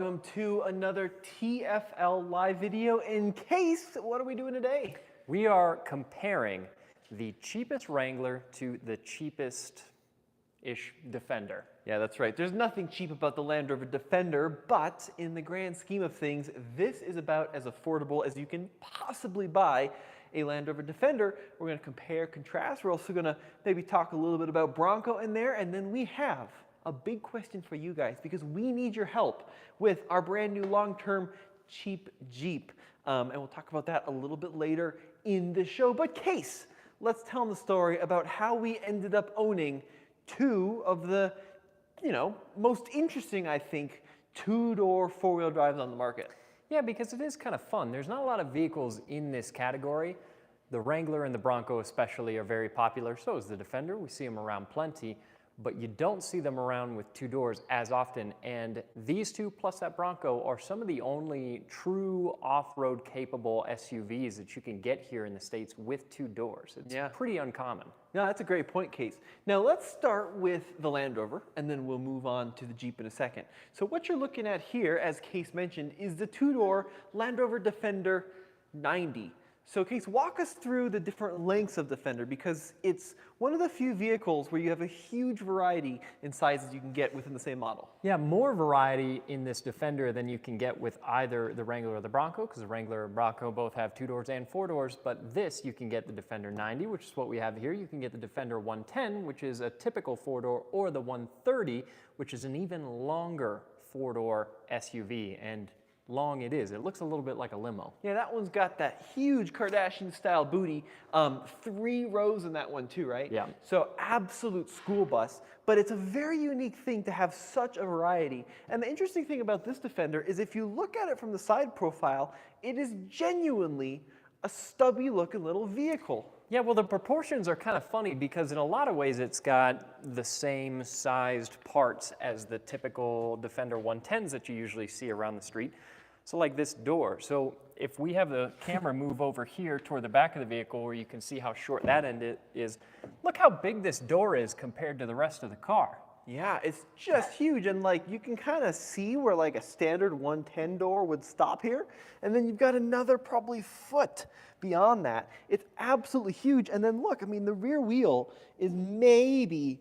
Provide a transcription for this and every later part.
Welcome to another TFL live video. In case, what are we doing today? We are comparing the cheapest Wrangler to the cheapest-ish Defender. Yeah, that's right. There's nothing cheap about the Land Rover Defender, but in the grand scheme of things, this is about as affordable as you can possibly buy a Land Rover Defender. We're going to compare, contrast. We're also going to maybe talk a little bit about Bronco in there, and then we have a big question for you guys because we need your help with our brand new long-term cheap Jeep. And we'll talk about that a little bit later in the show. But Case, let's tell them the story about how we ended up owning two of the, most interesting, I think, two-door four-wheel drives on the market. Yeah, because it is kind of fun. There's not a lot of vehicles in this category. The Wrangler and the Bronco especially are very popular. So is the Defender. We see them around plenty. But you don't see them around with two doors as often, and these two plus that Bronco are some of the only true off-road capable SUVs that you can get here in the States with two doors. It's pretty uncommon. No, that's a great point, Case. Now let's start with the Land Rover, and then we'll move on to the Jeep in a second. So what you're looking at here, as Case mentioned, is the two-door Land Rover Defender 90. So Case, walk us through the different lengths of Defender because it's one of the few vehicles where you have a huge variety in sizes you can get within the same model. Yeah, more variety in this Defender than you can get with either the Wrangler or the Bronco, because the Wrangler and Bronco both have two doors and four doors, but this you can get the Defender 90, which is what we have here. You can get the Defender 110, which is a typical four-door, or the 130, which is an even longer four-door SUV, and long it is. It looks a little bit like a limo. Yeah, that one's got that huge Kardashian-style booty. 3 rows in that one too, right? Yeah. So absolute school bus, but it's a very unique thing to have such a variety. And the interesting thing about this Defender is if you look at it from the side profile, it is genuinely a stubby-looking little vehicle. Yeah, well, the proportions are kind of funny because in a lot of ways it's got the same sized parts as the typical Defender 110s that you usually see around the street. So like this door. So if we have the camera move over here toward the back of the vehicle where you can see how short that end is, look how big this door is compared to the rest of the car. Yeah, it's just huge, and like you can kind of see where like a standard 110 door would stop here, and then you've got another probably foot beyond that. It's absolutely huge, and then look, I mean, the rear wheel is maybe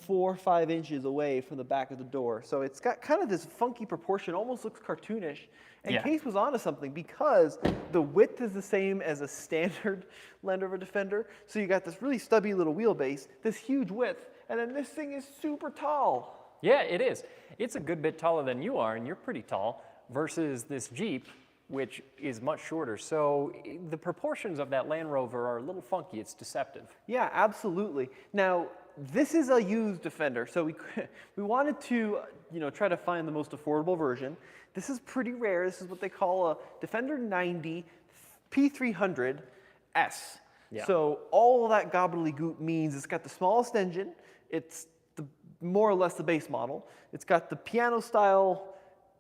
4 or 5 inches away from the back of the door, so it's got kind of this funky proportion, almost looks cartoonish. And Case was onto something because the width is the same as a standard Land Rover Defender, so you got this really stubby little wheelbase, this huge width, and then this thing is super tall. Yeah, it is. It's a good bit taller than you are, and you're pretty tall, versus this Jeep, which is much shorter. So the proportions of that Land Rover are a little funky. It's deceptive. Yeah, absolutely. Now, this is a used Defender, so we wanted to try to find the most affordable version. This is pretty rare. This is what they call a Defender 90 P300S. Yeah. So all of that gobbledygook means it's got the smallest engine. It's more or less the base model. It's got the piano-style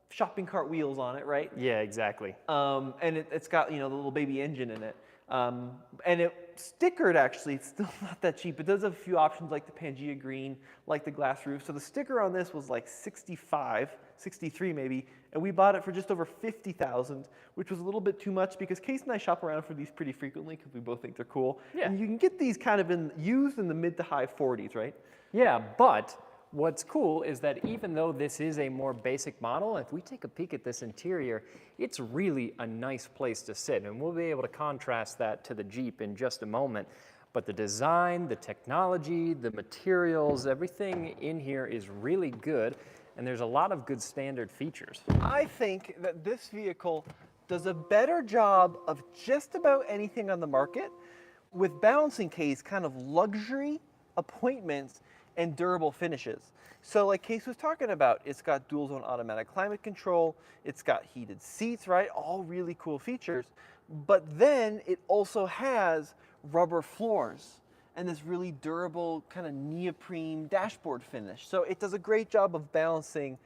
shopping cart wheels on it, right? Yeah, exactly. And it's got the little baby engine in it. And it's stickered actually. It's still not that cheap. It does have a few options like the Pangea green, like the glass roof. So the sticker on this was like 65, 63 maybe, and we bought it for just over 50,000, which was a little bit too much because Case and I shop around for these pretty frequently because we both think they're cool. Yeah. And you can get these kind of used in the mid to high 40s, right? Yeah, but what's cool is that even though this is a more basic model, if we take a peek at this interior, it's really a nice place to sit. And we'll be able to contrast that to the Jeep in just a moment. But the design, the technology, the materials, everything in here is really good. And there's a lot of good standard features. I think that this vehicle does a better job of just about anything on the market with balancing, Case, kind of luxury, appointments, and durable finishes. So like Case was talking about, it's got dual zone automatic climate control, it's got heated seats, right? All really cool features. But then it also has rubber floors and this really durable kind of neoprene dashboard finish. So it does a great job of balancing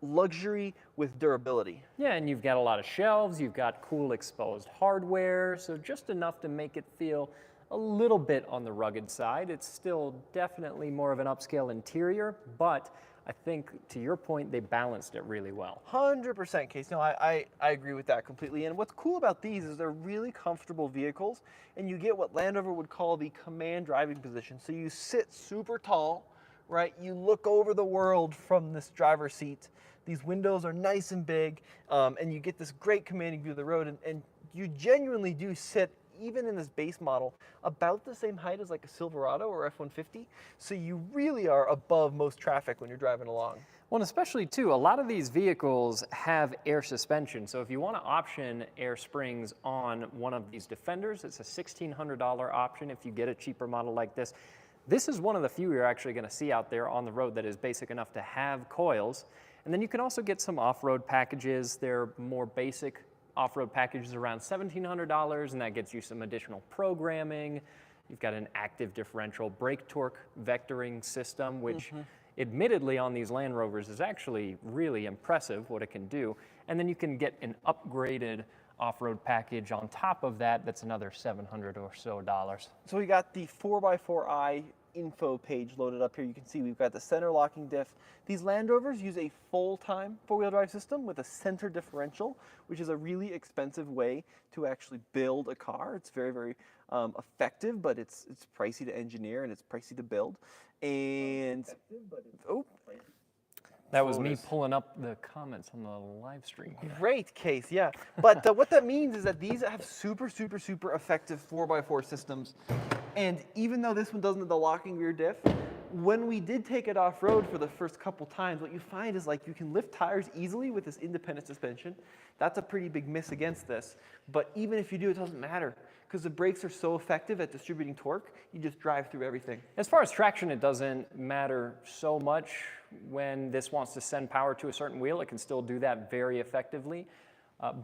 luxury with durability. Yeah, and you've got a lot of shelves, you've got cool exposed hardware, so just enough to make it feel a little bit on the rugged side. It's still definitely more of an upscale interior, but I think, to your point, they balanced it really well. 100% case. No, I agree with that completely. And what's cool about these is they're really comfortable vehicles, and you get what Land Rover would call the command driving position. So you sit super tall, right? You look over the world from this driver's seat. These windows are nice and big, and you get this great commanding view of the road, and you genuinely do sit, even in this base model, about the same height as like a Silverado or F-150. So you really are above most traffic when you're driving along. Well, and especially too, a lot of these vehicles have air suspension. So if you want to option air springs on one of these Defenders, it's a $1,600 option if you get a cheaper model like this. This is one of the few you're actually going to see out there on the road that is basic enough to have coils. And then you can also get some off-road packages. They're more basic off-road packages around $1,700, and that gets you some additional programming. You've got an active differential brake torque vectoring system, which admittedly on these Land Rovers is actually really impressive what it can do. And then you can get an upgraded off-road package on top of that. That's another $700 or so. So we got the 4x4i info page loaded up here. You can see we've got the center locking diff. These Land Rovers use a full-time four-wheel drive system with a center differential, which is a really expensive way to actually build a car. It's very, very effective, but it's pricey to engineer and it's pricey to build. And that was me pulling up the comments on the live stream here. Great case, yeah. But what that means is that these have super, super, super effective 4x4 systems. And even though this one doesn't have the locking rear diff, when we did take it off-road for the first couple times, what you find is like you can lift tires easily with this independent suspension. That's a pretty big miss against this. But even if you do, it doesn't matter because the brakes are so effective at distributing torque, you just drive through everything. As far as traction, it doesn't matter so much. When this wants to send power to a certain wheel, it can still do that very effectively.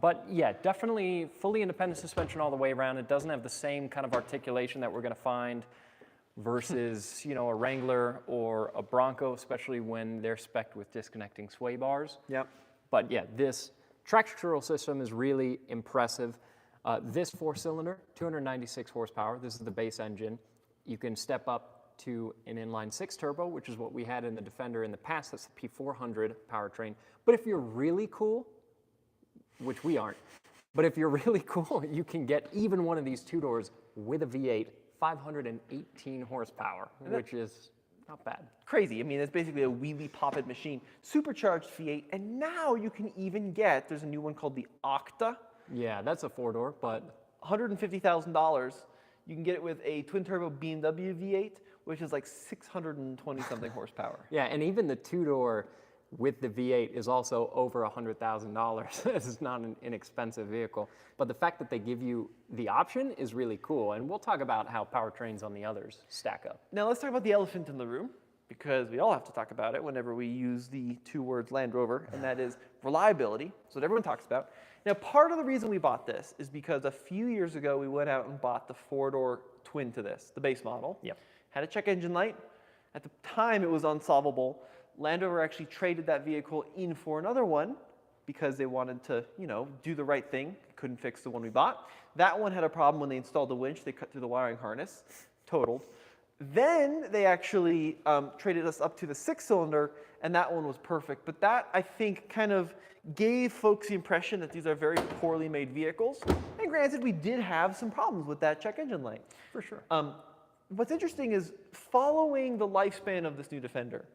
But yeah, definitely fully independent suspension all the way around. It doesn't have the same kind of articulation that we're going to find versus a Wrangler or a Bronco, especially when they're spec'd with disconnecting sway bars. Yep. But yeah, this traction control system is really impressive. This four-cylinder, 296 horsepower. This is the base engine. You can step up to an inline six turbo, which is what we had in the Defender in the past. That's the P400 powertrain. But if you're really cool, which we aren't, but if you're really cool, you can get even one of these two doors with a V8, 518 horsepower, which is not bad. Crazy. I mean, it's basically a wheelie pop-it machine. Supercharged V8, and now you can even get, there's a new one called the Octa. Yeah, that's a four-door, but $150,000. You can get it with a twin-turbo BMW V8, which is like 620-something horsepower. Yeah, and even the two-door with the V8 is also over $100,000. This is not an inexpensive vehicle. But the fact that they give you the option is really cool. And we'll talk about how powertrains on the others stack up. Now let's talk about the elephant in the room, because we all have to talk about it whenever we use the two words Land Rover, and that is reliability. That's what everyone talks about. Now, part of the reason we bought this is because a few years ago we went out and bought the four-door twin to this, the base model. Yep. Had a check engine light. At the time, it was unsolvable. Land Rover actually traded that vehicle in for another one because they wanted to, do the right thing. Couldn't fix the one we bought. That one had a problem when they installed the winch. They cut through the wiring harness, totaled. Then they actually traded us up to the six-cylinder, and that one was perfect. But that, I think, kind of gave folks the impression that these are very poorly made vehicles. And granted, we did have some problems with that check engine light. For sure. What's interesting is following the lifespan of this new Defender.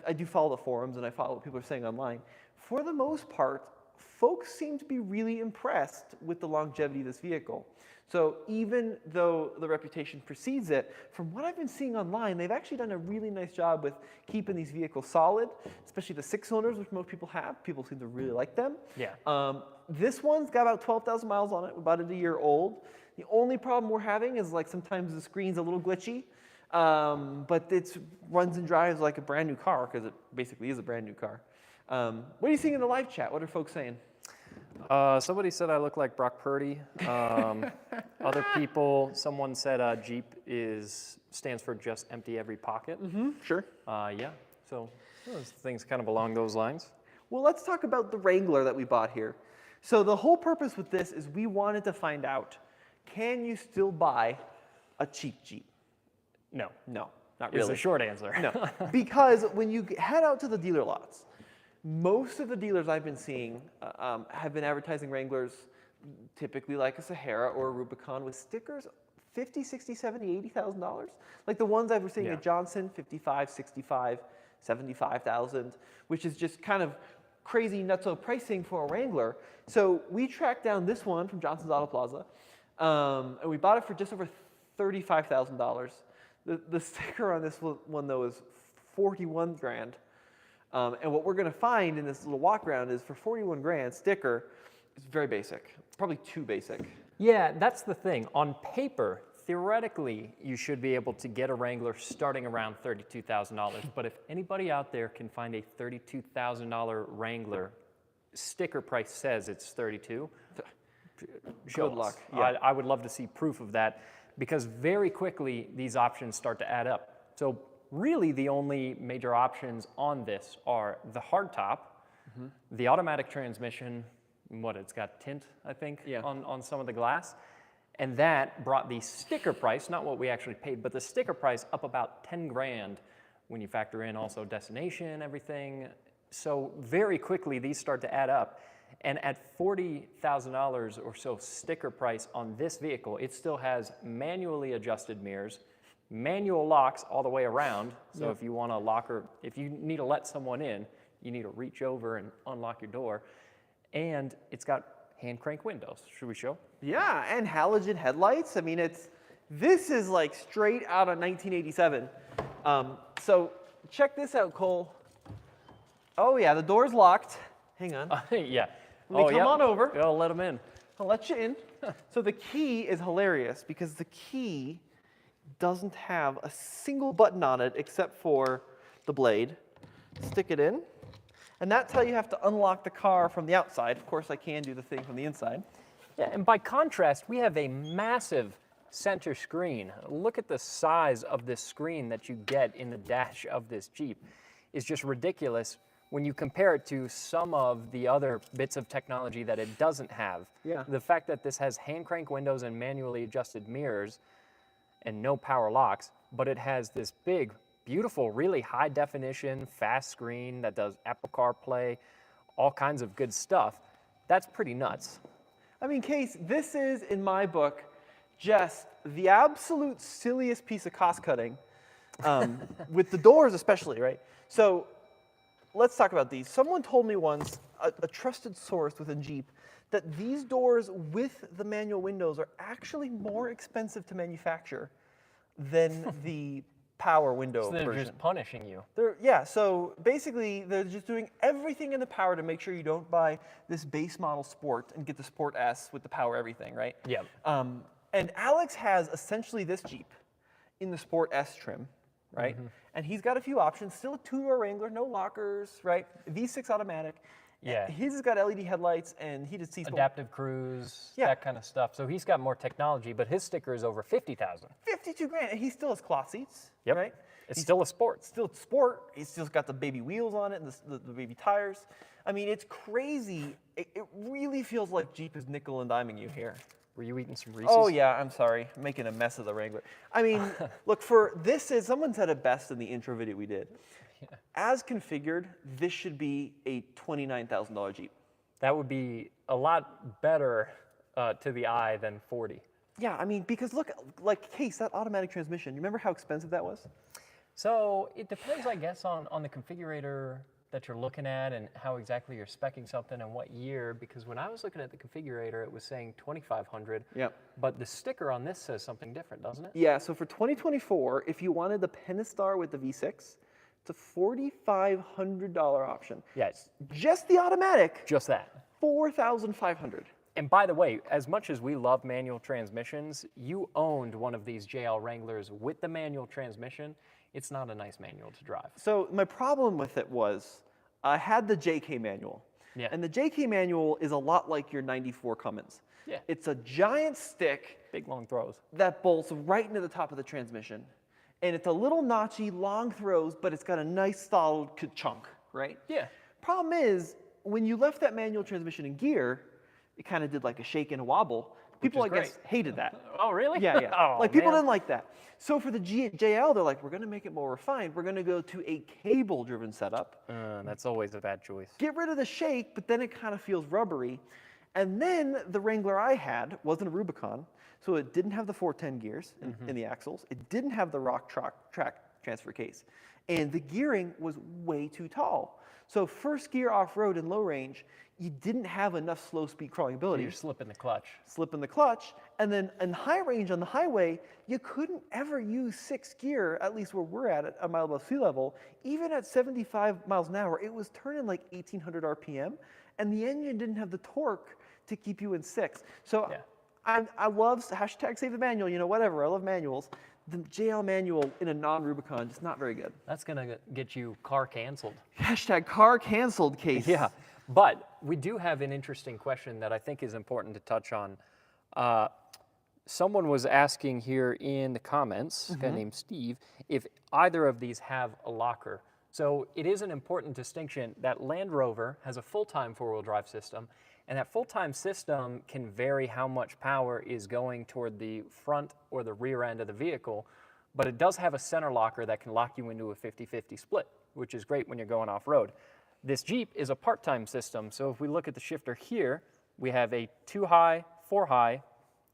I do follow the forums and I follow what people are saying online. For the most part, folks seem to be really impressed with the longevity of this vehicle. So even though the reputation precedes it, from what I've been seeing online, they've actually done a really nice job with keeping these vehicles solid, especially the six-cylinders, which most people have. People seem to really like them. Yeah. This one's got about 12,000 miles on it, about a year old. The only problem we're having is like sometimes the screen's a little glitchy, but it runs and drives like a brand new car because it basically is a brand new car. What are you seeing in the live chat? What are folks saying? Somebody said I look like Brock Purdy. Other people, someone said Jeep stands for just empty every pocket. Mm-hmm, sure. Yeah, so those things kind of along those lines. Well, let's talk about the Wrangler that we bought here. So the whole purpose with this is we wanted to find out, can you still buy a cheap Jeep? No. No. not Is really. the short answer. No, because when you head out to the dealer lots, most of the dealers I've been seeing have been advertising Wranglers, typically like a Sahara or a Rubicon, with stickers $50, $60, $70, $80,000. Like the ones I was seeing at Johnson, 55, 65, 75,000, which is just kind of crazy nutso pricing for a Wrangler. So we tracked down this one from Johnson's Auto Plaza, and we bought it for just over $35,000. The sticker on this one though is 41 grand. And what we're going to find in this little walk around is for 41 grand sticker, it's very basic, probably too basic. Yeah, that's the thing. On paper, theoretically, you should be able to get a Wrangler starting around $32,000. But if anybody out there can find a $32,000 Wrangler, sticker price says it's 32. Show Good luck. us. Yeah. I would love to see proof of that, because very quickly these options start to add up. So really the only major options on this are the hardtop, the automatic transmission, it's got tint, I think, on some of the glass. And that brought the sticker price, not what we actually paid, but the sticker price up about 10 grand when you factor in also destination, everything. So very quickly these start to add up. And at $40,000 or so sticker price on this vehicle, it still has manually adjusted mirrors, manual locks all the way around. So if you want to lock, or if you need to let someone in, you need to reach over and unlock your door. And it's got hand crank windows. Should we show? Yeah, and halogen headlights. I mean, this is like straight out of 1987. So check this out, Cole. Oh yeah, the door's locked. Hang on. Yeah. Let me come on over. I'll let them in. I'll let you in. So the key is hilarious because the key doesn't have a single button on it except for the blade. Stick it in. And that's how you have to unlock the car from the outside. Of course, I can do the thing from the inside. Yeah, and by contrast, we have a massive center screen. Look at the size of this screen that you get in the dash of this Jeep. It's just ridiculous when you compare it to some of the other bits of technology that it doesn't have. Yeah. The fact that this has hand crank windows and manually adjusted mirrors and no power locks, but it has this big, beautiful, really high definition, fast screen that does Apple CarPlay, all kinds of good stuff. That's pretty nuts. I mean, Case, this is, in my book, just the absolute silliest piece of cost cutting, with the doors especially, right? So let's talk about these. Someone told me once, a trusted source within Jeep, that these doors with the manual windows are actually more expensive to manufacture than the power window So they're version. just punishing you. So basically they're just doing everything in the power to make sure you don't buy this base model Sport and get the Sport S with the power everything, right? Yeah. And Alex has essentially this Jeep in the Sport S trim, right? And he's got a few options, still a two-door Wrangler, no lockers, right? V6 automatic. Yeah. His has got LED headlights and heated seats. Adaptive cruise, Yeah. that kind of stuff. So he's got more technology, but his sticker is over 50,000. 52 grand, and he still has cloth seats, Yep. right? It's still a sport. Still Sport. He's still got the baby wheels on it and the baby tires. I mean, it's crazy. It really feels like Jeep is nickel and diming you here. Were you eating some Reese's? Oh yeah, I'm sorry. I'm making a mess of the Wrangler. I mean, look, someone said it best in the intro video we did. As configured, this should be a $29,000 Jeep. That would be a lot better to the eye than 40. Yeah, I mean, because look, like Case, that automatic transmission, you remember how expensive that was? So it depends, I guess, on the configurator that you're looking at and how exactly you're speccing something and what year, because when I was looking at the configurator, it was saying 2,500. Yep. But the sticker on this says something different, doesn't it? Yeah, so for 2024, if you wanted the Pentastar with the V6, it's a $4,500 option. Yes. Just the automatic, Just that. $4,500. And by the way, as much as we love manual transmissions, you owned one of these JL Wranglers with the manual transmission. It's not a nice manual to drive. So my problem with it was I had the JK manual. Yeah. And the JK manual is a lot like your 94 Cummins. Yeah. It's a giant stick Big long throws. that bolts right into the top of the transmission. And it's a little notchy, long throws, but it's got a nice solid chunk, right? Yeah. Problem is, when you left that manual transmission in gear, it kind of did like a shake and a wobble. People, is I guess, great. hated that. Oh, really? Yeah, yeah. Oh, Like people man. didn't like that. So for the JL, they're like, we're going to make it more refined. We're going to go to a cable-driven setup. That's always a bad choice. Get rid of the shake, but then it kind of feels rubbery. And then the Wrangler I had wasn't a Rubicon, so it didn't have the 410 gears in the axles. It didn't have the rock track transfer case. And the gearing was way too tall. So first gear off-road in low range, you didn't have enough slow speed crawling ability. You're slipping the clutch. Slip in the clutch, and then in high range on the highway, you couldn't ever use sixth gear, at least where we're at a mile above sea level. Even at 75 miles an hour, it was turning like 1,800 RPM, and the engine didn't have the torque to keep you in sixth. So Yeah. I love hashtag save the manual, you know, whatever. I love manuals. The JL manual in a non-Rubicon, just not very good. That's going to get you car canceled. Hashtag car canceled case. Yeah, but we do have an interesting question that I think is important to touch on. Someone was asking here in the comments, a guy named Steve, if either of these have a locker. So it is an important distinction that Land Rover has a full-time four-wheel drive system, and that full-time system can vary how much power is going toward the front or the rear end of the vehicle, but it does have a center locker that can lock you into a 50-50 split, which is great when you're going off-road. This Jeep is a part-time system, so if we look at the shifter here, we have a 2 high, 4 high,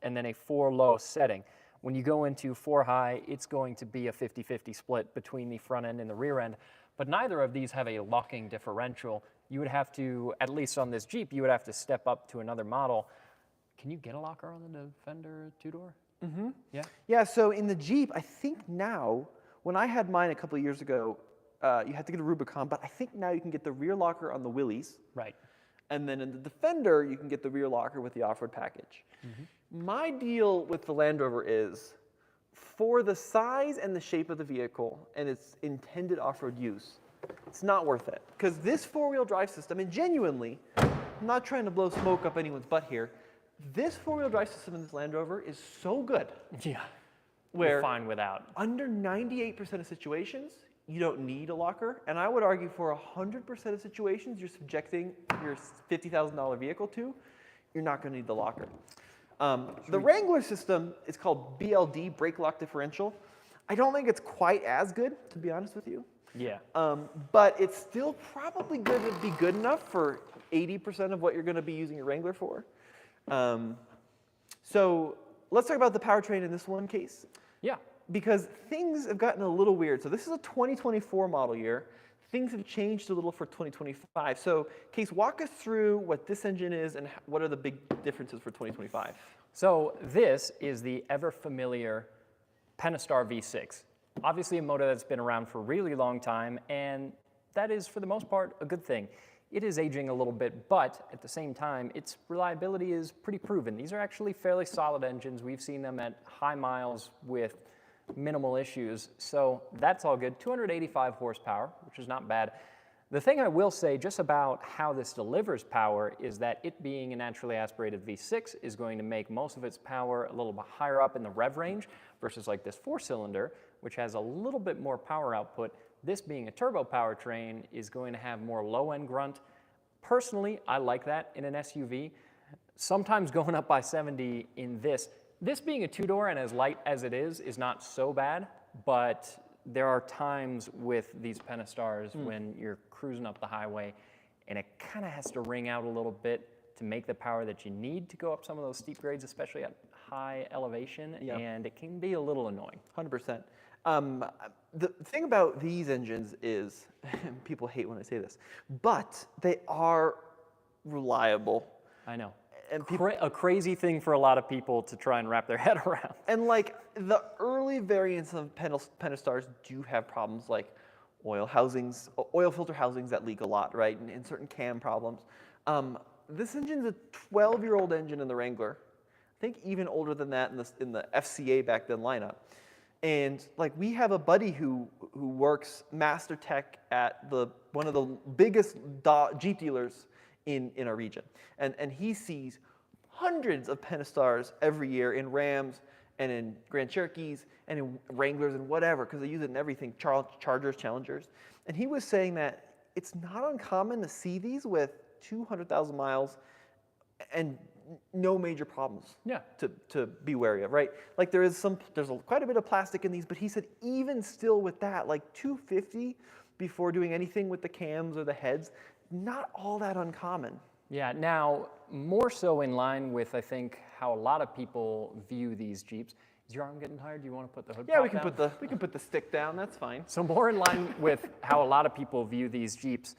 and then a 4 low setting. When you go into 4 high, it's going to be a 50-50 split between the front end and the rear end, but neither of these have a locking differential. You would have to, at least on this Jeep, you would have to step up to another model. Can you get a locker on the Defender two-door? Mm-hmm. Yeah? Yeah, so in the Jeep, I think now, when I had mine a couple of years ago, you had to get a Rubicon, but I think now you can get the rear locker on the Willys. Right. And then in the Defender, you can get the rear locker with the off-road package. My deal with the Land Rover is, for the size and the shape of the vehicle and its intended off-road use, it's not worth it. Because this four-wheel drive system, and genuinely, I'm not trying to blow smoke up anyone's butt here, this four-wheel drive system in this Land Rover is so good. Yeah. Where You're fine without. under 98% of situations, you don't need a locker. And I would argue for 100% of situations you're subjecting your $50,000 vehicle to, you're not going to need the locker. The Wrangler system is called BLD, brake lock differential. I don't think it's quite as good, to be honest with you. Yeah. But it's still probably going to be good enough for 80% of what you're going to be using your Wrangler for. So let's talk about the powertrain in this one case. Yeah. Because things have gotten a little weird. So this is a 2024 model year. Things have changed a little for 2025. So Case, walk us through what this engine is and what are the big differences for 2025. So this is the ever familiar Pentastar V6. Obviously a motor that's been around for a really long time, and that is, for the most part, a good thing. It is aging a little bit, but at the same time, its reliability is pretty proven. These are actually fairly solid engines. We've seen them at high miles with minimal issues, so that's all good. 285 horsepower, which is not bad. The thing I will say just about how this delivers power is that it being a naturally aspirated V6 is going to make most of its power a little bit higher up in the rev range versus like this four-cylinder, which has a little bit more power output. This being a turbo powertrain is going to have more low-end grunt. Personally, I like that in an SUV. Sometimes going up by 70 in this being a two-door and as light as it is not so bad, but there are times with these Pentastars when you're cruising up the highway and it kind of has to ring out a little bit to make the power that you need to go up some of those steep grades, especially at high elevation, and it can be a little annoying. 100%. The thing about these engines is, people hate when I say this, but they are reliable. I know. And A crazy thing for a lot of people to try and wrap their head around. And like the early variants of Pentastars do have problems like oil filter housings that leak a lot, right? And certain cam problems. This engine's a 12-year-old engine in the Wrangler. I think even older than that in the FCA back then lineup. And like we have a buddy who works master tech at one of the biggest Jeep dealers in our region. And he sees hundreds of Pentastars every year in Rams and in Grand Cherokees and in Wranglers and whatever, because they use it in everything, Chargers, Challengers. And he was saying that it's not uncommon to see these with 200,000 miles and no major problems Yeah. to be wary of, right? Like there's quite a bit of plastic in these, but he said even still with that, like 250 before doing anything with the cams or the heads, not all that uncommon. Yeah, now more so in line with, I think, how a lot of people view these Jeeps. Is your arm getting tired? Do you want to put the hood Yeah, pop we can down? we can put the stick down. That's fine. So more in line with how a lot of people view these Jeeps.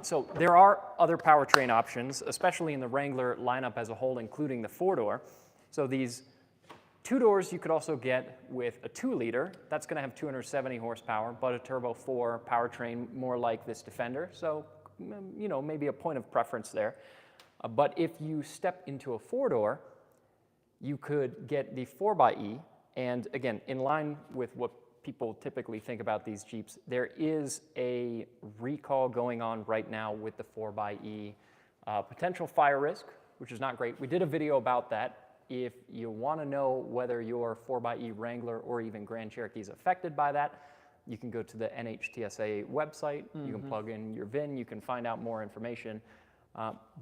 So there are other powertrain options, especially in the Wrangler lineup as a whole, including the four-door. So these two doors you could also get with a 2-liter. That's going to have 270 horsepower, but a turbo 4 powertrain, more like this Defender. So, you know, maybe a point of preference there. But if you step into a four-door, you could get the 4xe, and again, in line with what people typically think about these Jeeps, there is a recall going on right now with the 4xe. Potential fire risk, which is not great. We did a video about that. If you want to know whether your 4xe Wrangler or even Grand Cherokee is affected by that, you can go to the NHTSA website. You can plug in your VIN. You can find out more information.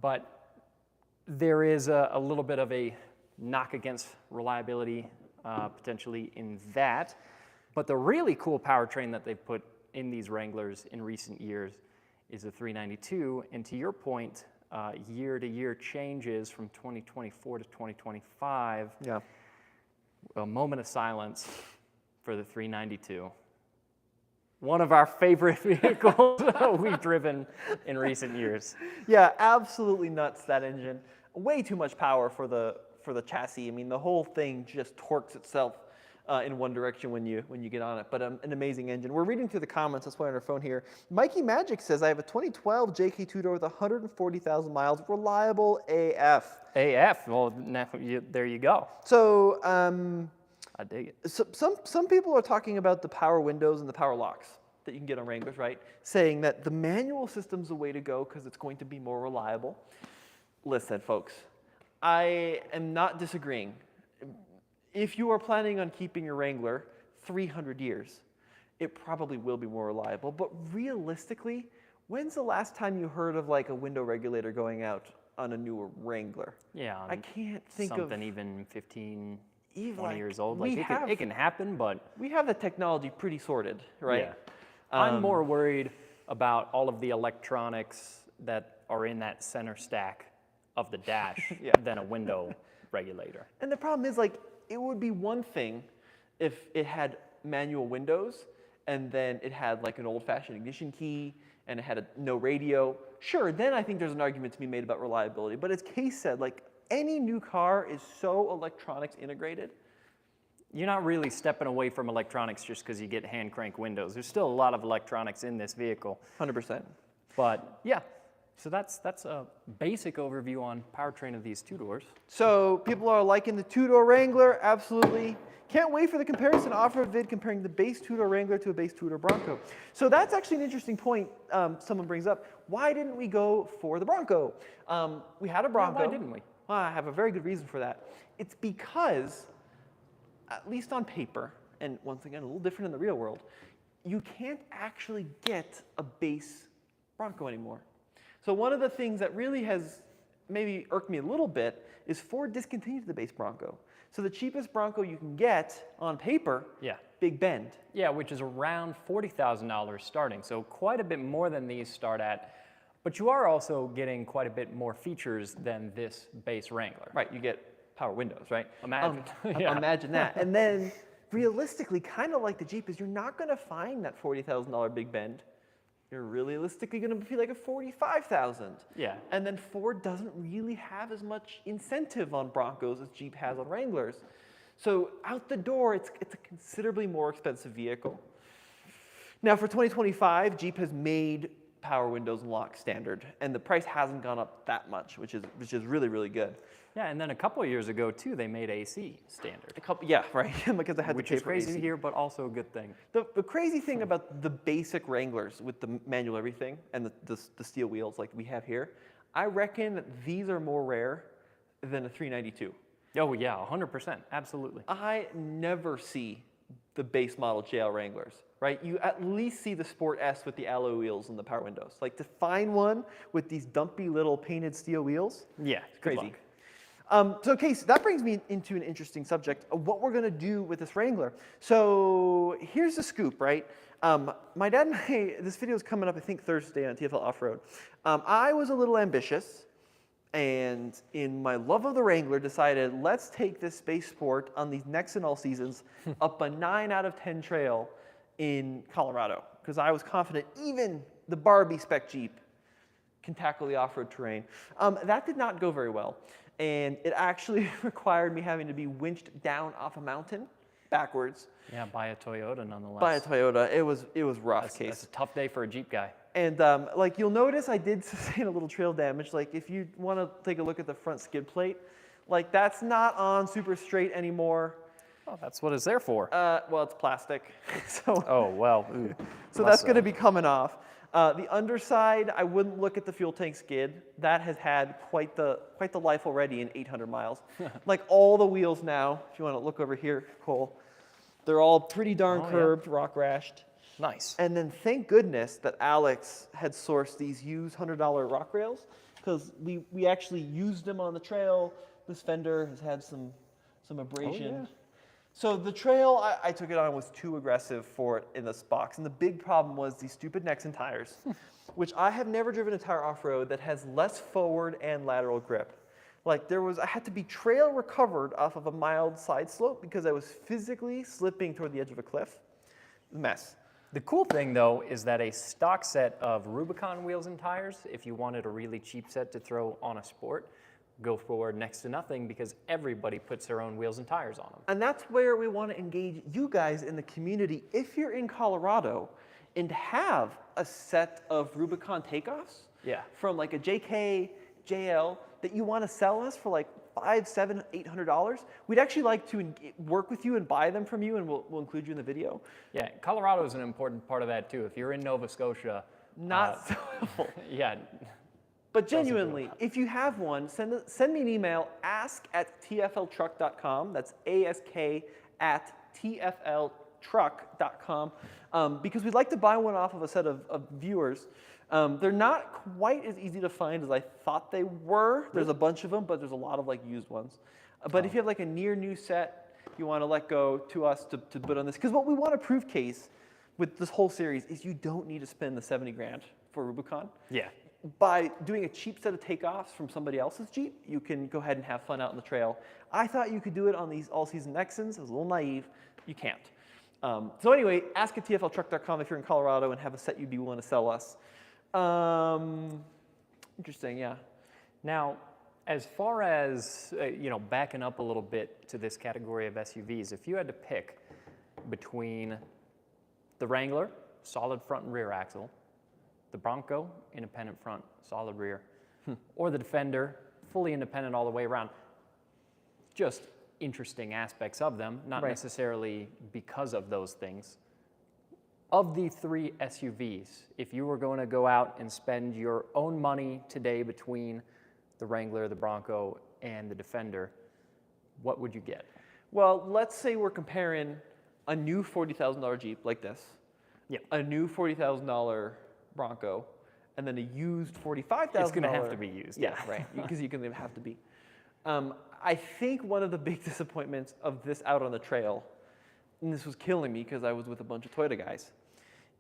But there is a little bit of a knock against reliability potentially in that. But the really cool powertrain that they've put in these Wranglers in recent years is a 392. And to your point, year-to-year changes from 2024 to 2025. Yeah. A moment of silence for the 392. One of our favorite vehicles we've driven in recent years. Yeah, absolutely nuts, that engine. Way too much power for the chassis. I mean, the whole thing just torques itself in one direction when you get on it. But an amazing engine. We're reading through the comments. That's why on our phone here. Mikey Magic says, I have a 2012 JK two-door with 140,000 miles. Reliable AF. AF, well, there you go. So I dig it. So, some people are talking about the power windows and the power locks that you can get on Wranglers, right? Saying that the manual system's the way to go because it's going to be more reliable. Listen, folks, I am not disagreeing. If you are planning on keeping your Wrangler 300 years, it probably will be more reliable. But realistically, when's the last time you heard of like a window regulator going out on a newer Wrangler? Yeah. I can't think of something even 15, 20 like, years old. we Like have- it can happen, but we have the technology pretty sorted, right? yeah. I'm more worried about all of the electronics that are in that center stack of the dash Yeah. than a window regulator. And the problem is, like, it would be one thing if it had manual windows and then it had like an old-fashioned ignition key and it had no radio. Sure, then I think there's an argument to be made about reliability. But as Case said, like, any new car is so electronics integrated. You're not really stepping away from electronics just because you get hand crank windows. There's still a lot of electronics in this vehicle. 100%. But yeah, so that's a basic overview on powertrain of these two doors. So people are liking the two-door Wrangler, absolutely. Can't wait for the comparison. Offer a vid comparing the base two-door Wrangler to a base two-door Bronco. So that's actually an interesting point someone brings up. Why didn't we go for the Bronco? We had a Bronco. Yeah, why didn't we? Well, I have a very good reason for that. It's because, at least on paper, and once again, a little different in the real world, you can't actually get a base Bronco anymore. So one of the things that really has maybe irked me a little bit is Ford discontinued the base Bronco. So the cheapest Bronco you can get on paper, Yeah. Big Bend. Yeah, which is around $40,000 starting, so quite a bit more than these start at. But you are also getting quite a bit more features than this base Wrangler. Right, you get power windows, right? Imagine. Yeah. Imagine that. And then realistically, kind of like the Jeep, is you're not going to find that $40,000 Big Bend. You're realistically going to be like a $45,000. Yeah. And then Ford doesn't really have as much incentive on Broncos as Jeep has on Wranglers. So out the door, it's a considerably more expensive vehicle. Now for 2025, Jeep has made power windows and locks standard, and the price hasn't gone up that much, which is really, really good. Yeah, and then a couple of years ago, too, they made AC standard. Yeah, right, because I had Which to pay is for crazy AC. to hear, but also a good thing. The crazy thing about the basic Wranglers with the manual everything and the steel wheels like we have here, I reckon that these are more rare than a 392. Oh, yeah, 100%, absolutely. I never see the base model JL Wranglers, right? You at least see the Sport S with the alloy wheels and the power windows. Like, to find one with these dumpy little painted steel wheels, Yeah, it's good crazy. luck. So Case, that brings me into an interesting subject of what we're going to do with this Wrangler. So here's the scoop, right? My dad and I, this video is coming up, I think, Thursday on TFL Off-Road. I was a little ambitious, and in my love of the Wrangler, decided let's take this space sport on these next and all seasons up a 9 out of 10 trail in Colorado, because I was confident even the Barbie spec Jeep can tackle the off-road terrain. That did not go very well. And it actually required me having to be winched down off a mountain backwards. Yeah, by a Toyota nonetheless. By a Toyota. It was rough, Case. That's a tough day for a Jeep guy. And like you'll notice I did sustain a little trail damage. Like if you want to take a look at the front skid plate, like that's not on super straight anymore. Oh, that's what it's there for. Well, it's plastic. So, Oh, well. so that's going to be coming off. The underside, I wouldn't look at the fuel tank skid. That has had quite the life already in 800 miles. Like all the wheels now, if you want to look over here, Cole, they're all pretty darn curved, rock rashed. Nice. And then thank goodness that Alex had sourced these used $100 rock rails, because we actually used them on the trail. This fender has had some abrasion. Oh, yeah. So the trail I took it on was too aggressive for it in this box. And the big problem was these stupid Nexen tires, which I have never driven a tire off-road that has less forward and lateral grip. Like I had to be trail recovered off of a mild side slope because I was physically slipping toward the edge of a cliff. Mess. The cool thing, though, is that a stock set of Rubicon wheels and tires, if you wanted a really cheap set to throw on a sport, go for next to nothing because everybody puts their own wheels and tires on them. And that's where we want to engage you guys in the community if you're in Colorado and have a set of Rubicon takeoffs from like a JK, JL that you want to sell us for like $500, $700, $800. We'd actually like to work with you and buy them from you, and we'll include you in the video. Yeah, Colorado is an important part of that too. If you're in Nova Scotia, Not so helpful. yeah. But genuinely, if you have one, send me an email, ask@tfltruck.com. That's ask@tfltruck.com, because we'd like to buy one off of a set of viewers. They're not quite as easy to find as I thought they were. There's a bunch of them, but there's a lot of like used ones. But if you have like a near new set, you want to let go to us to put on this. Because what we want to prove, Case, with this whole series is you don't need to spend the 70 grand for Rubicon. Yeah. By doing a cheap set of takeoffs from somebody else's Jeep, you can go ahead and have fun out on the trail. I thought you could do it on these all-season Nexens. I was a little naive. You can't. So anyway, ask@tfltruck.com if you're in Colorado and have a set you'd be willing to sell us. Interesting, yeah. Now, as far as backing up a little bit to this category of SUVs, if you had to pick between the Wrangler, solid front and rear axle, the Bronco, independent front, solid rear, or the Defender, fully independent all the way around. Just interesting aspects of them, not necessarily because of those things. Of the three SUVs, if you were going to go out and spend your own money today between the Wrangler, the Bronco, and the Defender, what would you get? Well, let's say we're comparing a new $40,000 Jeep like this, a new $40,000 Bronco, and then a used $45,000. It's going to have to be used. Yeah, right, because you're going to have to be. I think one of the big disappointments of this out on the trail, and this was killing me because I was with a bunch of Toyota guys,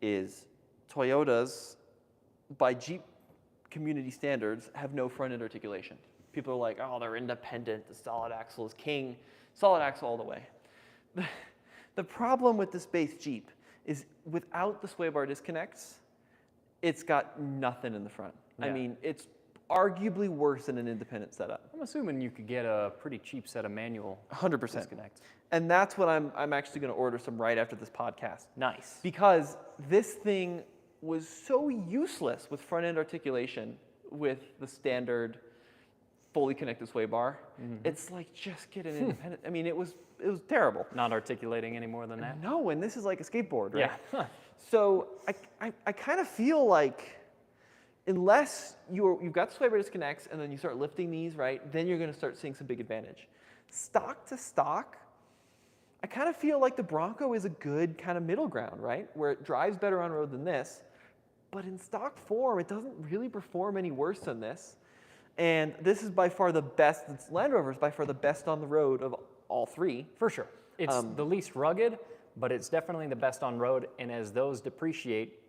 is Toyotas, by Jeep community standards, have no front end articulation. People are like, oh, they're independent, the solid axle is king, solid axle all the way. The problem with this base Jeep is without the sway bar disconnects, it's got nothing in the front. Yeah. I mean, it's arguably worse than an independent setup. I'm assuming you could get a pretty cheap set of manual 100%. disconnects. And that's what I'm actually going to order some right after this podcast. Nice. Because this thing was so useless with front end articulation with the standard fully connected sway bar. It's like, just get an independent. I mean, it was terrible. Not articulating any more than that? No, and this is like a skateboard, right? Yeah. So I kind of feel like unless you've got sway bar disconnects and then you start lifting these, right, then you're going to start seeing some big advantage. Stock to stock, I kind of feel like the Bronco is a good kind of middle ground, right, where it drives better on road than this, but in stock form, it doesn't really perform any worse than this. And this is by far the best, Land Rover is by far the best on the road of all three. For sure. It's the least rugged, but it's definitely the best on road. And as those depreciate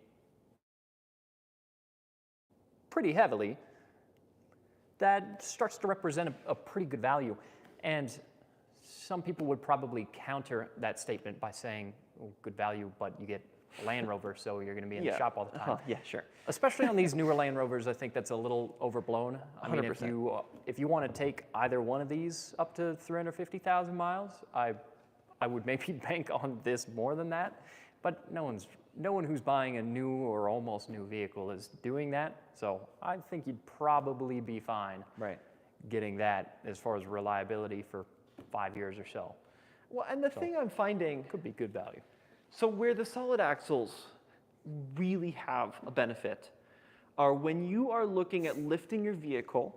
pretty heavily, that starts to represent a pretty good value. And some people would probably counter that statement by saying, oh, good value, but you get a Land Rover, so you're going to be in the shop all the time. Yeah, sure. Especially on these newer Land Rovers, I think that's a little overblown. I mean, 100%. if you want to take either one of these up to 350,000 miles, I would maybe bank on this more than that. But no one who's buying a new or almost new vehicle is doing that. So I think you'd probably be fine getting that as far as reliability for 5 years or so. Well, and the thing I'm finding could be good value. So where the solid axles really have a benefit are when you are looking at lifting your vehicle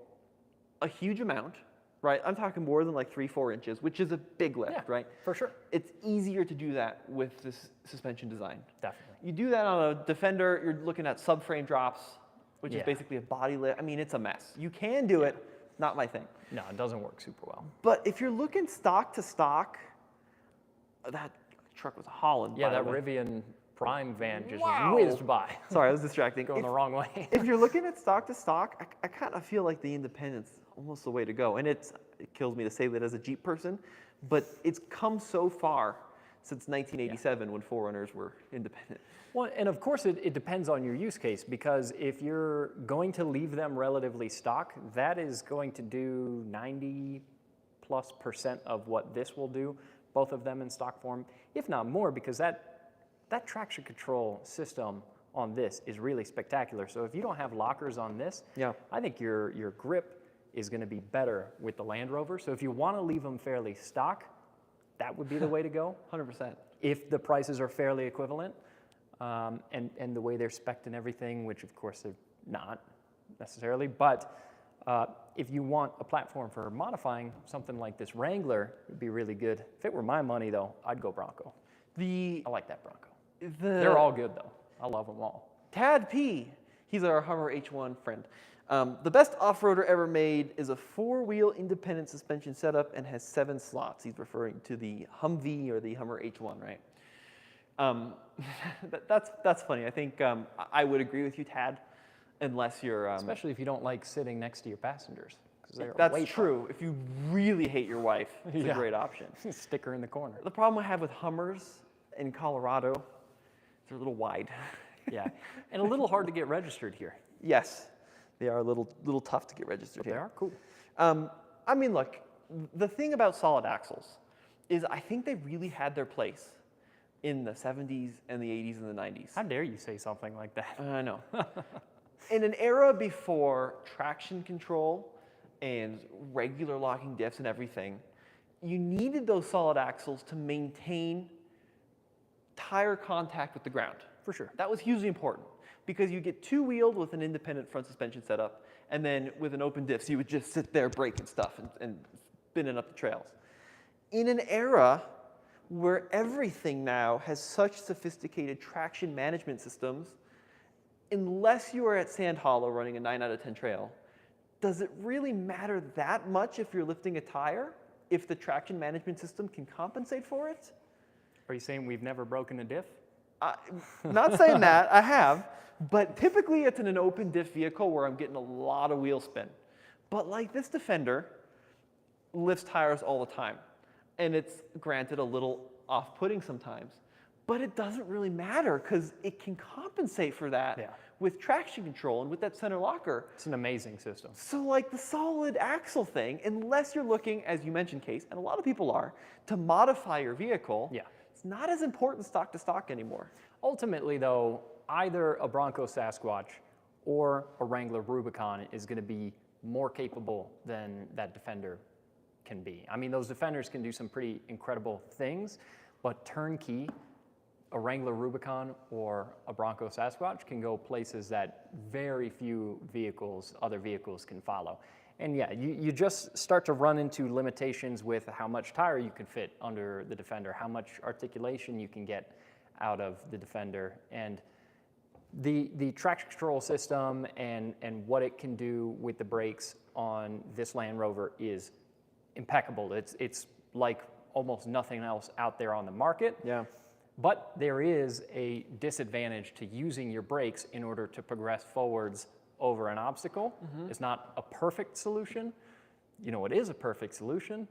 a huge amount, right? I'm talking more than like 3-4 inches, which is a big lift, right? For sure. It's easier to do that with this suspension design. Definitely. You do that on a Defender, you're looking at subframe drops, which is basically a body lift. I mean, it's a mess. You can do it, not my thing. No, it doesn't work super well. But if you're looking stock to stock, that truck was a Holland. Yeah, by that the way. Rivian Prime van just Wow. whizzed by. Sorry, I was distracting. Going the wrong way. If you're looking at stock to stock, I kind of feel like the Independent's almost the way to go. And it kills me to say that as a Jeep person, but it's come so far since 1987 when 4Runners were independent. Well, and of course it depends on your use case, because if you're going to leave them relatively stock, that is going to do 90+% of what this will do, both of them in stock form, if not more, because that traction control system on this is really spectacular. So if you don't have lockers on this, I think your grip is going to be better with the Land Rover. So if you want to leave them fairly stock, that would be the way to go. 100%. If the prices are fairly equivalent, and the way they're spec'd and everything, which of course they're not necessarily, but if you want a platform for modifying, something like this Wrangler would be really good. If it were my money though, I'd go Bronco. I like that Bronco. They're all good though. I love them all. Tad P, he's our Hummer H1 friend. The best off-roader ever made is a 4-wheel independent suspension setup and has 7 slots. He's referring to the Humvee or the Hummer H1, right? That's funny. I think I would agree with you, Tad, unless you're... Especially if you don't like sitting next to your passengers. That's true. If you really hate your wife, it's a great option. Stick her in the corner. The problem I have with Hummers in Colorado, they're a little wide. Yeah, and a little hard to get registered here. Yes, they are a little tough to get registered here. They are cool. I mean, look, the thing about solid axles is I think they really had their place in the 70s and the 80s and the 90s. How dare you say something like that? I know. In an era before traction control and regular locking diffs and everything, you needed those solid axles to maintain tire contact with the ground. For sure. That was hugely important because you get 2-wheeled with an independent front suspension setup, and then with an open diffs, you would just sit there braking stuff and spinning up the trails. In an era where everything now has such sophisticated traction management systems, unless you are at Sand Hollow running a 9 out of 10 trail, does it really matter that much if you're lifting a tire, if the traction management system can compensate for it? Are you saying we've never broken a diff? Not saying that, I have, but typically it's in an open diff vehicle where I'm getting a lot of wheel spin. But like this Defender lifts tires all the time, and it's granted a little off-putting sometimes, but it doesn't really matter because it can compensate for that with traction control and with that center locker. It's an amazing system. So like the solid axle thing, unless you're looking, as you mentioned, Case, and a lot of people are, to modify your vehicle, it's not as important stock to stock anymore. Ultimately though, either a Bronco Sasquatch or a Wrangler Rubicon is going to be more capable than that Defender can be. I mean, those Defenders can do some pretty incredible things, but turnkey, a Wrangler Rubicon or a Bronco Sasquatch can go places that very few other vehicles can follow. And yeah, you just start to run into limitations with how much tire you can fit under the Defender, how much articulation you can get out of the Defender. And The traction control system and what it can do with the brakes on this Land Rover is impeccable. It's like almost nothing else out there on the market. Yeah. But there is a disadvantage to using your brakes in order to progress forwards over an obstacle. It's not a perfect solution. You know what is a perfect solution?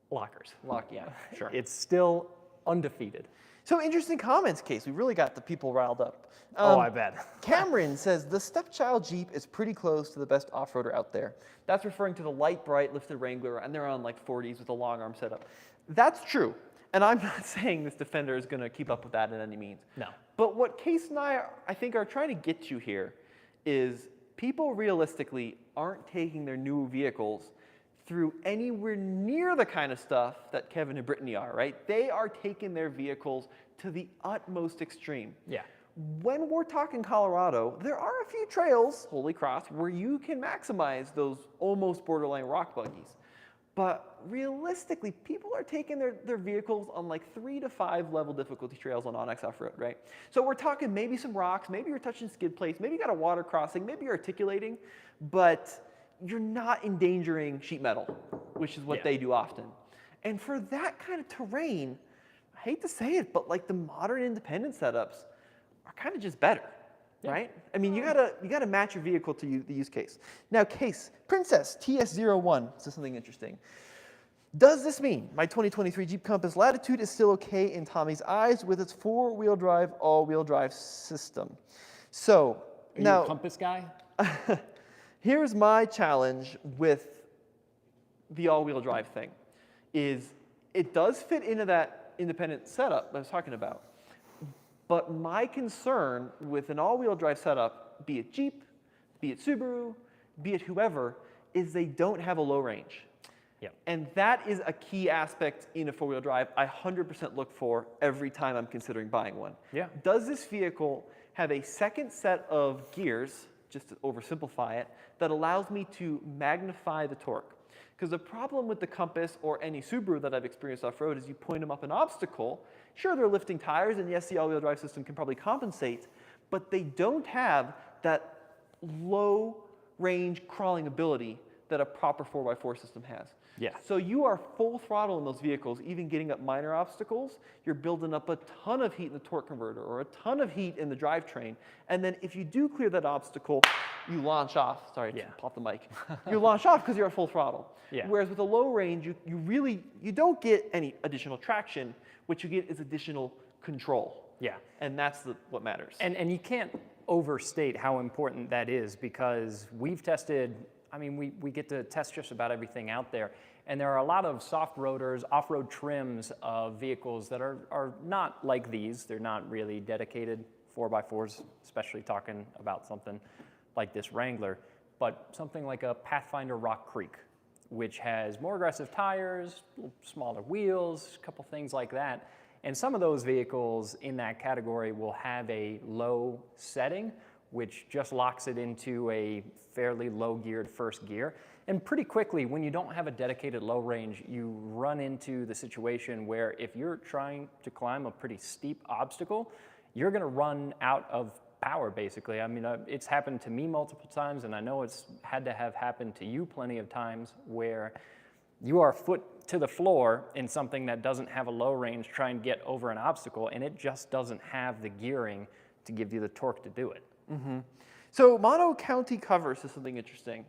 Lockers. Yeah, sure. It's still undefeated. So interesting comments, Case. We really got the people riled up. I bet. Cameron says, the stepchild Jeep is pretty close to the best off-roader out there. That's referring to the light, bright, lifted Wrangler, and they're on like 40s with a long arm setup. That's true. And I'm not saying this Defender is going to keep up with that in any means. No. But what Case and I think, are trying to get you here is people realistically aren't taking their new vehicles through anywhere near the kind of stuff that Kevin and Brittany are, right? They are taking their vehicles to the utmost extreme. Yeah. When we're talking Colorado, there are a few trails, Holy Cross, where you can maximize those almost borderline rock buggies. But realistically, people are taking their vehicles on like 3 to 5 level difficulty trails on Onyx off-road, right? So we're talking maybe some rocks, maybe you're touching skid plates, maybe you got a water crossing, maybe you're articulating, but you're not endangering sheet metal, which is what they do often. And for that kind of terrain, I hate to say it, but like the modern independent setups are kind of just better, right? I mean, you gotta match your vehicle to the use case. Now, Case, Princess TS01 says something interesting. Does this mean my 2023 Jeep Compass Latitude is still okay in Tommy's eyes with its 4-wheel drive, all-wheel drive system? So, Are now, you a Compass guy? here's my challenge with the all-wheel drive thing, is it does fit into that independent setup I was talking about. But my concern with an all-wheel drive setup, be it Jeep, be it Subaru, be it whoever, is they don't have a low range. Yep. And that is a key aspect in a four-wheel drive I 100% look for every time I'm considering buying one. Yeah. Does this vehicle have a second set of gears, just to oversimplify it, that allows me to magnify the torque? Because the problem with the Compass or any Subaru that I've experienced off-road is you point them up an obstacle. Sure, they're lifting tires, and yes, the all-wheel drive system can probably compensate, but they don't have that low-range crawling ability that a proper 4x4 system has. Yeah. So you are full throttle in those vehicles, even getting up minor obstacles. You're building up a ton of heat in the torque converter or a ton of heat in the drivetrain. And then if you do clear that obstacle, you launch off. Sorry, to pop the mic. You launch off because you're at full throttle. Yeah. Whereas with a low range, you don't get any additional traction. What you get is additional control. Yeah. And that's what matters. And you can't overstate how important that is, because we've tested, I mean, we get to test just about everything out there. And there are a lot of soft roaders, off-road trims of vehicles that are not like these. They're not really dedicated 4x4s, especially talking about something like this Wrangler, but something like a Pathfinder Rock Creek, which has more aggressive tires, smaller wheels, a couple things like that. And some of those vehicles in that category will have a low setting, which just locks it into a fairly low geared first gear. And pretty quickly, when you don't have a dedicated low range, you run into the situation where if you're trying to climb a pretty steep obstacle, you're gonna run out of power, basically. I mean, it's happened to me multiple times, and I know it's had to have happened to you plenty of times, where you are foot to the floor in something that doesn't have a low range trying to get over an obstacle, and it just doesn't have the gearing to give you the torque to do it. Mm-hmm. So Mono County Cover says something interesting.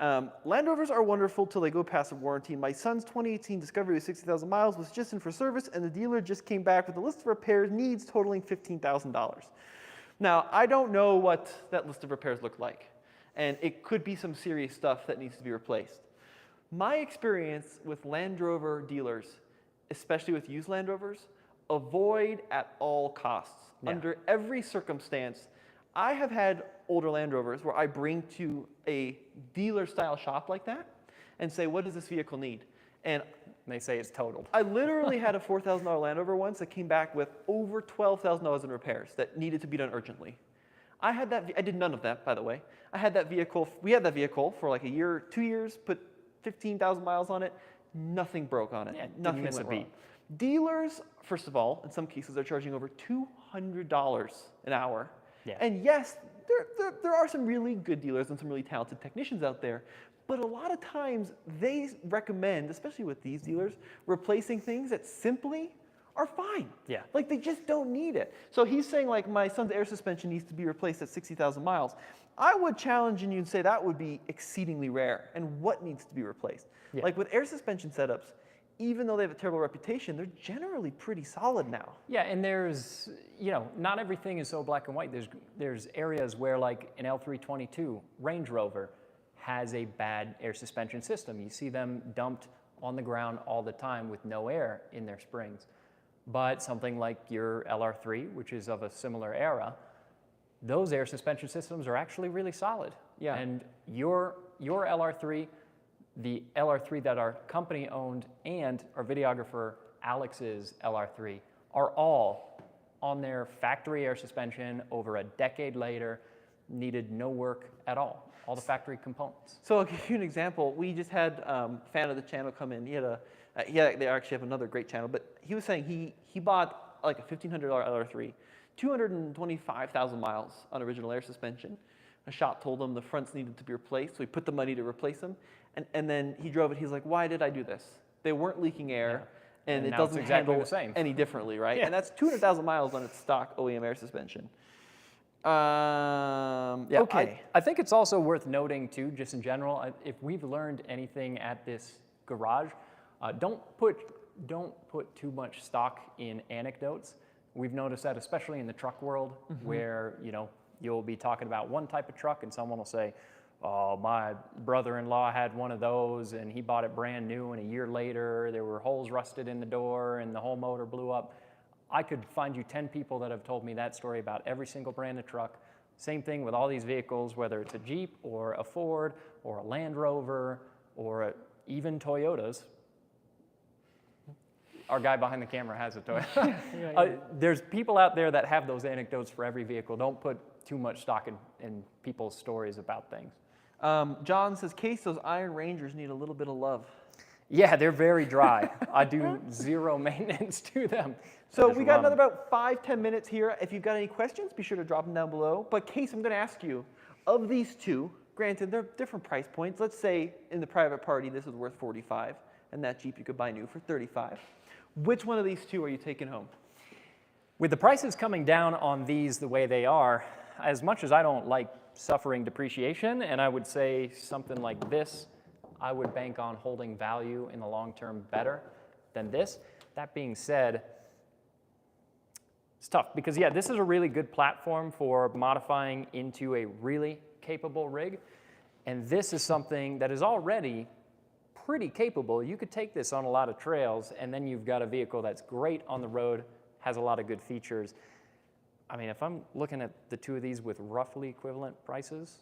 Land Rovers are wonderful till they go past a warranty. My son's 2018 Discovery with 60,000 miles was just in for service, and the dealer just came back with a list of repairs needs totaling $15,000. Now, I don't know what that list of repairs looked like, and it could be some serious stuff that needs to be replaced. My experience with Land Rover dealers, especially with used Land Rovers, avoid at all costs. Yeah. Under every circumstance, I have had older Land Rovers where I bring to a dealer-style shop like that and say, what does this vehicle need? And they say it's totaled. I literally had a $4,000 Land Rover once that came back with over $12,000 in repairs that needed to be done urgently. I did none of that, by the way. We had that vehicle for like a year, 2 years, put 15,000 miles on it, nothing broke on it. Yeah, nothing didn't miss went a beat. wrong. Dealers, first of all, in some cases are charging over $200 an hour Yeah. And yes, there are some really good dealers and some really talented technicians out there, but a lot of times they recommend, especially with these dealers, replacing things that simply are fine. Yeah. Like they just don't need it. So he's saying like my son's air suspension needs to be replaced at 60,000 miles. I would challenge you and say that would be exceedingly rare. And what needs to be replaced? Yeah. Like with air suspension setups, even though they have a terrible reputation, they're generally pretty solid now. Yeah, and there's, not everything is so black and white. There's areas where like an L322 Range Rover has a bad air suspension system. You see them dumped on the ground all the time with no air in their springs. But something like your LR3, which is of a similar era, those air suspension systems are actually really solid. Yeah. And your LR3, the LR3 that our company owned, and our videographer Alex's LR3 are all on their factory air suspension over a decade later, needed no work at all the factory components. So I'll give you an example. We just had a fan of the channel come in. They actually have another great channel, but he was saying he bought like a $1,500 LR3, 225,000 miles on original air suspension. A shop told him the fronts needed to be replaced, so he put the money to replace them. And then he drove it. He's like, why did I do this? They weren't leaking air, and it now it's doesn't exactly handle the same. any differently, right? Yeah. And that's 200,000 miles on its stock OEM air suspension. Okay. I think it's also worth noting too, just in general, if we've learned anything at this garage, don't put too much stock in anecdotes. We've noticed that, especially in the truck world, where you'll be talking about one type of truck, and someone will say, "Oh, my brother-in-law had one of those, and he bought it brand new, and a year later there were holes rusted in the door, and the whole motor blew up." I could find you 10 people that have told me that story about every single brand of truck. Same thing with all these vehicles, whether it's a Jeep or a Ford or a Land Rover or even Toyotas. Our guy behind the camera has a Toyota. There's people out there that have those anecdotes for every vehicle. Don't put too much stock in people's stories about things. John says, Case, those Iron Rangers need a little bit of love. Yeah, they're very dry. I do zero maintenance to them. So we got another about 5-10 minutes here. If you've got any questions, be sure to drop them down below. But Case, I'm going to ask you, of these two, granted, they're different price points. Let's say in the private party, this is worth $45, and that Jeep you could buy new for $35. Which one of these two are you taking home? With the prices coming down on these the way they are, as much as I don't like suffering depreciation, and I would say something like this, I would bank on holding value in the long term better than this. That being said, it's tough because, yeah, this is a really good platform for modifying into a really capable rig. And this is something that is already pretty capable. You could take this on a lot of trails, and then you've got a vehicle that's great on the road, has a lot of good features. I mean, if I'm looking at the two of these with roughly equivalent prices,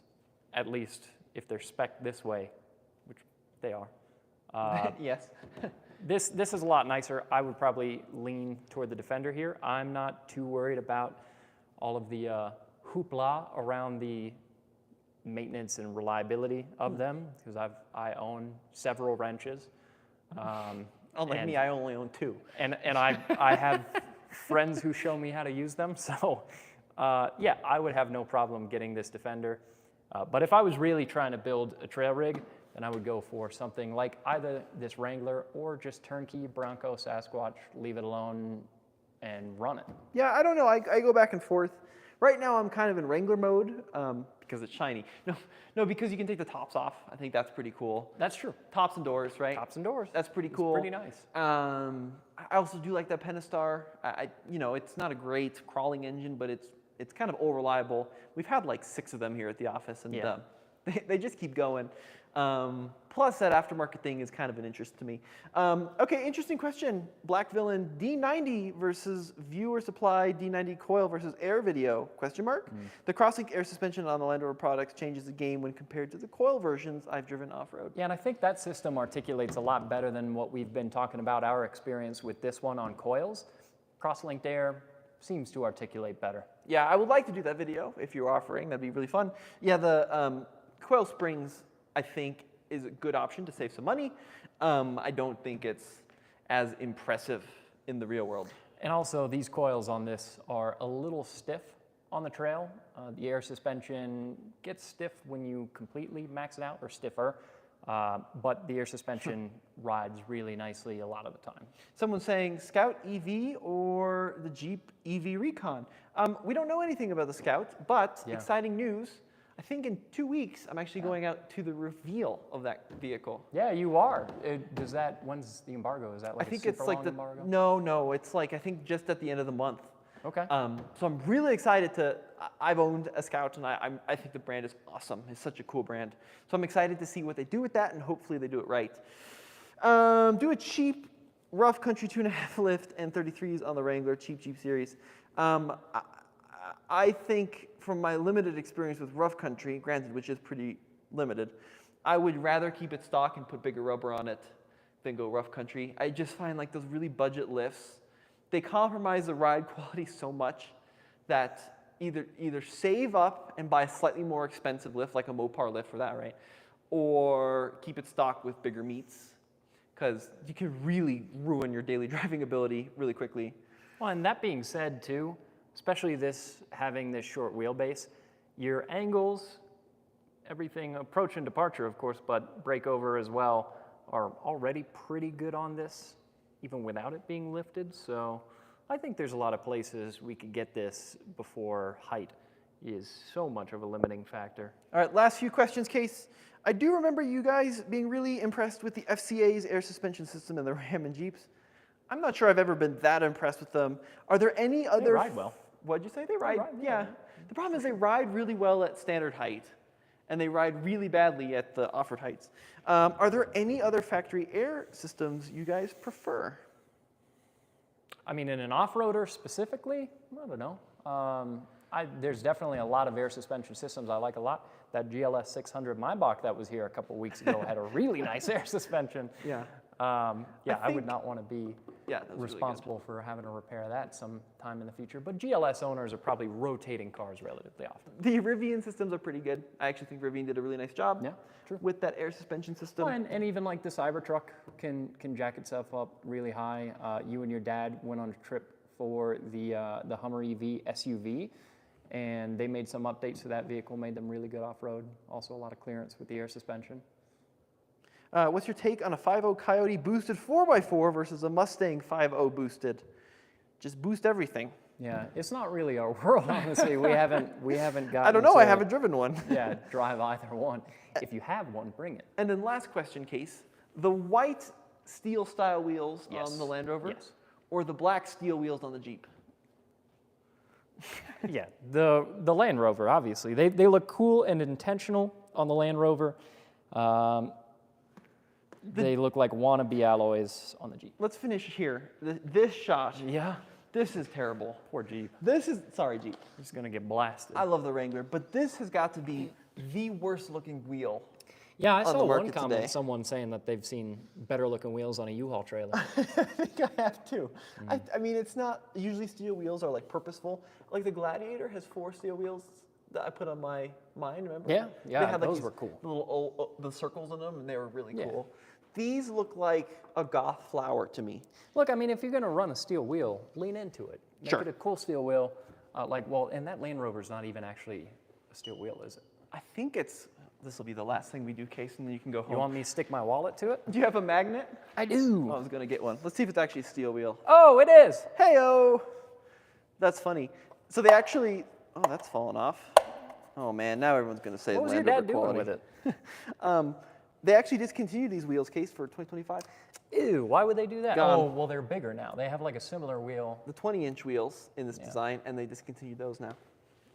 at least if they're spec'd this way, which they are. Yes. This is a lot nicer. I would probably lean toward the Defender here. I'm not too worried about all of the hoopla around the maintenance and reliability of them, because I own several wrenches. Unlike me, I only own 2. And I have friends who show me how to use them. So yeah, I would have no problem getting this Defender. But if I was really trying to build a trail rig, then I would go for something like either this Wrangler or just turnkey Bronco, Sasquatch, leave it alone and run it. Yeah, I don't know. I go back and forth. Right now, I'm kind of in Wrangler mode because it's shiny. No, because you can take the tops off. I think that's pretty cool. That's true. Tops and doors, right? Tops and doors. That's pretty cool. It's pretty nice. I also do like that Pentastar. It's not a great crawling engine, but it's kind of all reliable. We've had like 6 of them here at the office, and Yeah. they just keep going. Plus, that aftermarket thing is kind of an interest to me. Okay, interesting question. Black Villain, D90 versus viewer supply D90 coil versus air video, question mark? The crosslink air suspension on the Land Rover products changes the game when compared to the coil versions I've driven off-road. Yeah, and I think that system articulates a lot better than what we've been talking about, our experience with this one on coils. Cross-linked air seems to articulate better. Yeah, I would like to do that video if you're offering. That'd be really fun. Yeah, the coil springs, I think, is a good option to save some money. I don't think it's as impressive in the real world. And also, these coils on this are a little stiff on the trail. The air suspension gets stiff when you completely max it out, or stiffer, but the air suspension rides really nicely a lot of the time. Someone's saying Scout EV or the Jeep EV Recon. We don't know anything about the Scout, but exciting news. I think in 2 weeks, I'm actually going out to the reveal of that vehicle. Yeah, you are. When's the embargo? Is that like I think a super it's like long the, embargo? no, it's like, I think just at the end of the month. Okay. So I'm really excited I've owned a Scout and I think the brand is awesome. It's such a cool brand. So I'm excited to see what they do with that and hopefully they do it right. Do a cheap rough country 2.5 lift and 33s on the Wrangler, cheap Jeep series. I think from my limited experience with rough country, granted, which is pretty limited, I would rather keep it stock and put bigger rubber on it than go rough country. I just find like those really budget lifts, they compromise the ride quality so much that either save up and buy a slightly more expensive lift, like a Mopar lift for that, right? Or keep it stock with bigger meats, because you can really ruin your daily driving ability really quickly. Well, and that being said too, especially having this short wheelbase, your angles, everything, approach and departure of course, but breakover as well, are already pretty good on this, even without it being lifted. So I think there's a lot of places we could get this before height is so much of a limiting factor. All right, last few questions, Case. I do remember you guys being really impressed with the FCA's air suspension system in the Ram and Jeeps. I'm not sure I've ever been that impressed with them. Are there any other... They ride well. What'd you say? They ride, yeah. The problem is they ride really well at standard height, and they ride really badly at the off-road heights. Are there any other factory air systems you guys prefer? I mean, in an off-roader specifically, I don't know. There's definitely a lot of air suspension systems I like a lot. That GLS 600 Maybach that was here a couple weeks ago had a really nice air suspension. Yeah. I would not want to be responsible really for having to repair that sometime in the future. But GLS owners are probably rotating cars relatively often. The Rivian systems are pretty good. I actually think Rivian did a really nice job with that air suspension system. Well, and even like the Cybertruck can jack itself up really high. You and your dad went on a trip for the Hummer EV SUV, and they made some updates to that vehicle, made them really good off-road. Also a lot of clearance with the air suspension. What's your take on a 5.0 Coyote boosted 4x4 versus a Mustang 5.0 boosted? Just boost everything. Yeah, it's not really our world, honestly. We haven't gotten I don't know, I haven't driven one. Yeah, drive either one. If you have one, bring it. And then last question, Case. The white steel style wheels on the Land Rover or the black steel wheels on the Jeep? Yeah, the Land Rover, obviously. They look cool and intentional on the Land Rover. They look like wannabe alloys on the Jeep. Let's finish here. This shot. Yeah. This is terrible. Poor Jeep. Sorry, Jeep. It's going to get blasted. I love the Wrangler, but this has got to be the worst looking wheel. Yeah, I saw one market comment, today. someone saying that they've seen better looking wheels on a U-Haul trailer. I think I have too. I mean, it's not, usually steel wheels are like purposeful. Like the Gladiator has 4 steel wheels that I put on my mine, remember? Yeah, They had, like, those these were cool. Little the circles in them, and they were really cool. These look like a goth flower to me. Look, I mean, if you're going to run a steel wheel, lean into it. Make it a cool steel wheel. And that Land Rover's not even actually a steel wheel, is it? I think this will be the last thing we do, Case, and then you can go home. You want me to stick my wallet to it? Do you have a magnet? I do. I was going to get one. Let's see if it's actually a steel wheel. Oh, it is. Hey-o! That's funny. So they actually, that's fallen off. Oh man, now everyone's going to say What was your Land Rover dad doing quality. with it? They actually discontinued these wheels, Case, for 2025. Ew, why would they do that? Gone. Oh, well, they're bigger now. They have like a similar wheel. The 20-inch wheels in this design, and they discontinued those now.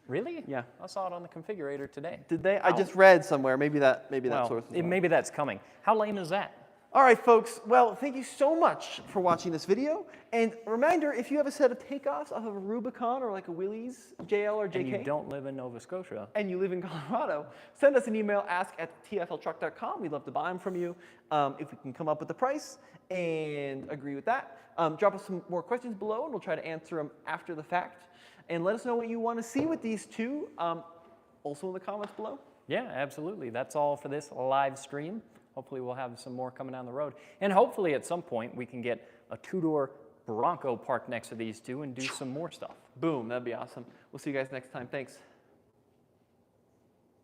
Really? Yeah. I saw it on the configurator today. Did they? I just read somewhere. Maybe that Well, source. maybe that's coming. How lame is that? All right, folks. Well, thank you so much for watching this video. And a reminder, if you have a set of takeoffs off of a Rubicon or like a Willys, JL or JK, And you don't live in Nova Scotia. and you live in Colorado, send us an email, ask@tfltruck.com. We'd love to buy them from you if we can come up with the price and agree with that. Drop us some more questions below, and we'll try to answer them after the fact. And let us know what you want to see with these two, also in the comments below. Yeah, absolutely. That's all for this live stream. Hopefully we'll have some more coming down the road. And hopefully at some point we can get a 2-door Bronco parked next to these two and do some more stuff. Boom, that'd be awesome. We'll see you guys next time. Thanks.